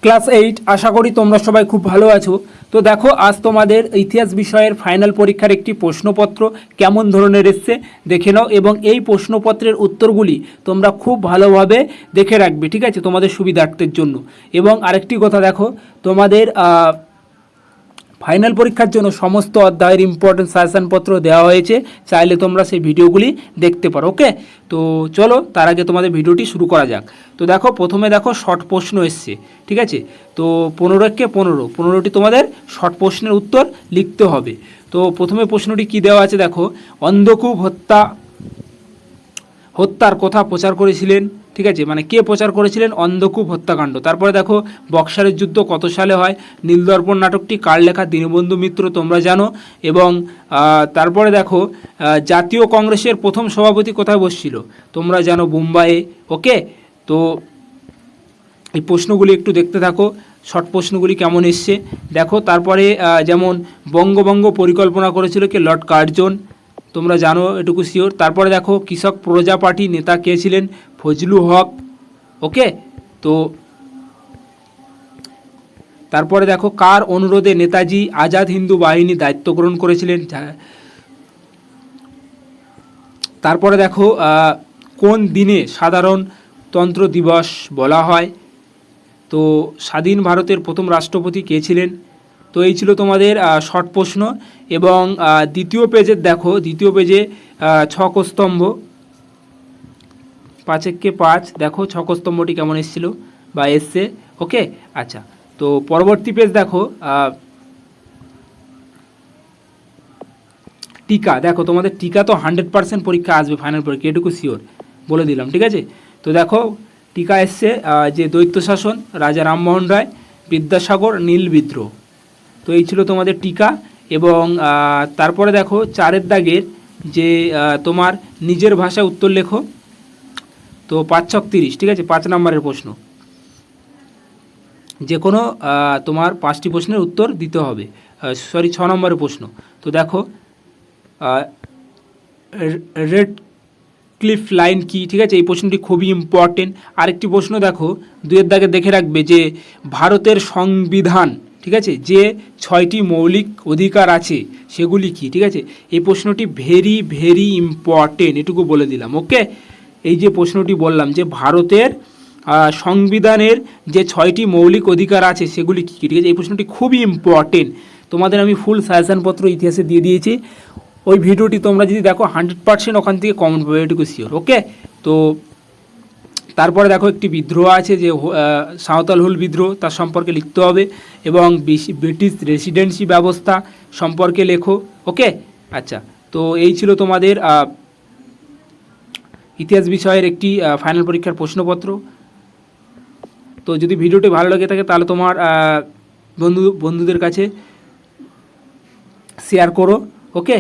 Class 8 আশা করি তোমরা সবাই খুব ভালো আছো। তো দেখো আজ তোমাদের ইতিহাস বিষয়ের ফাইনাল পরীক্ষার একটি প্রশ্নপত্র কেমন ধরনের এসছে দেখে নাও, এবং এই প্রশ্নপত্রের উত্তরগুলি তোমরা খুব ভালোভাবে দেখে রাখবে, ঠিক আছে, তোমাদের সুবিধার্থের জন্য। এবং আরেকটি কথা দেখো, তোমাদের ফাইনাল পরীক্ষার জন্য সমস্ত অধ্যায়ের ইম্পর্টেন্ট সাজেশনপত্র দেওয়া হয়েছে, চাইলে তোমরা সেই ভিডিওগুলি দেখতে পারো। ওকে, তো চলো তার আগে তোমাদের ভিডিওটি শুরু করা যাক। তো দেখো প্রথমে দেখো শর্ট প্রশ্ন এসছে, ঠিক আছে। তো 15টি তোমাদের শর্ট প্রশ্নের উত্তর লিখতে হবে। তো প্রথমে প্রশ্নটি কি দেওয়া আছে দেখো, অন্ধকূপ হত্যার কথা প্রচার করেছিলেন, ঠিক আছে, মানে কে প্রচার করেছিলেন, অন্ধকূপ হত্যাকাণ্ড। তারপরে দেখো বক্সারের যুদ্ধ কত সালে হয়, নীলদর্পণ নাটকটি কার লেখা, দীনবন্ধু মিত্র, তোমরা জানো। এবং তারপরে দেখো জাতীয় কংগ্রেসের প্রথম সভাপতি কোথায় বসছিল, তোমরা জানো, মুম্বাইয়ে। ওকে, তো এই প্রশ্নগুলি একটু দেখতে থাকো, শর্ট প্রশ্নগুলি কেমন এসছে দেখো। তারপরে যেমন বঙ্গভঙ্গ পরিকল্পনা করেছিল কে, লর্ড কার্জন, তোমরা জানো এটুকু শিওর। তারপরে দেখো কৃষক প্রজা পার্টি নেতা কে ছিলেন, ফজলুল হক। ওকে, তো তারপরে দেখো কার অনুরোধে নেতাজি আজাদ হিন্দু বাহিনী দায়িত্ব গ্রহণ করেছিলেন। তারপরে দেখো কোন দিনে সাধারণতন্ত্র দিবস বলা হয়। তো স্বাধীন ভারতের প্রথম রাষ্ট্রপতি কে ছিলেন। তো এই ছিল তোমাদের শর্ট প্রশ্ন। এবং দ্বিতীয় পেজের দেখো, দ্বিতীয় পেজে ছকস্তম্ভ, 5 দেখো ছকস্তম্ভটি কেমন এসেছিল বা এসছে। ওকে, আচ্ছা, তো পরবর্তী পেজ দেখো টিকা। দেখো তোমাদের টিকা তো 100% পরীক্ষা আসবে, ফাইনাল পরীক্ষা, এটুকু শিওর বলে দিলাম, ঠিক আছে। তো দেখো টিকা এসছে যে দৈত্য শাসন, রাজা রামমোহন রায়, বিদ্যাসাগর, নীল বিদ্রোহ। তো এই ছিল তোমাদের টিকা। এবং তারপরে দেখো 4 দাগের যে তোমার নিজের ভাষায় উত্তর লেখো। তো 5×30, ঠিক আছে, 5 নম্বরের প্রশ্ন, যে কোনো তোমার 5টি প্রশ্নের উত্তর দিতে হবে, 6 নম্বরের প্রশ্ন। তো দেখো রেড ক্লিফ লাইন কি, ঠিক আছে, এই প্রশ্নটি খুবই ইম্পর্টেন্ট। আরেকটি প্রশ্ন দেখো 2 দাগে দেখে রাখবে যে ভারতের সংবিধান, ঠিক আছে, যে 6টি মৌলিক অধিকার আছে সেগুলি কি, ঠিক আছে, এই প্রশ্নটি ভেরি ভেরি ইম্পর্টেন্ট, এটুকু বলে দিলাম। ওকে, এই যে প্রশ্নটি বললাম যে ভারতের সংবিধানের যে 6টি মৌলিক অধিকার আছে সেগুলি কী কী, ঠিক আছে, এই প্রশ্নটি খুবই ইম্পর্টেন্ট। তোমাদের আমি ফুল সাজেশনপত্র ইতিহাসে দিয়ে দিয়েছি, ওই ভিডিওটি তোমরা যদি দেখো 100% ওখান থেকে কমেন্ট পাবে, এটুকু শিওর। ওকে, তো তারপরে দেখো একটি বিদ্রোহ আছে যে সাঁওতাল হুল বিদ্রোহ, তার সম্পর্কে লিখতে হবে। এবং ব্রিটিশ রেসিডেন্সি ব্যবস্থা সম্পর্কে লেখো। ওকে, আচ্ছা, তো এই ছিল তোমাদের ইতিহাস বিষয়ের একটি ফাইনাল পরীক্ষার প্রশ্নপত্র। তো যদি ভিডিওটি ভালো লাগে থাকে তাহলে তোমার বন্ধুদের কাছে শেয়ার করো। ওকে।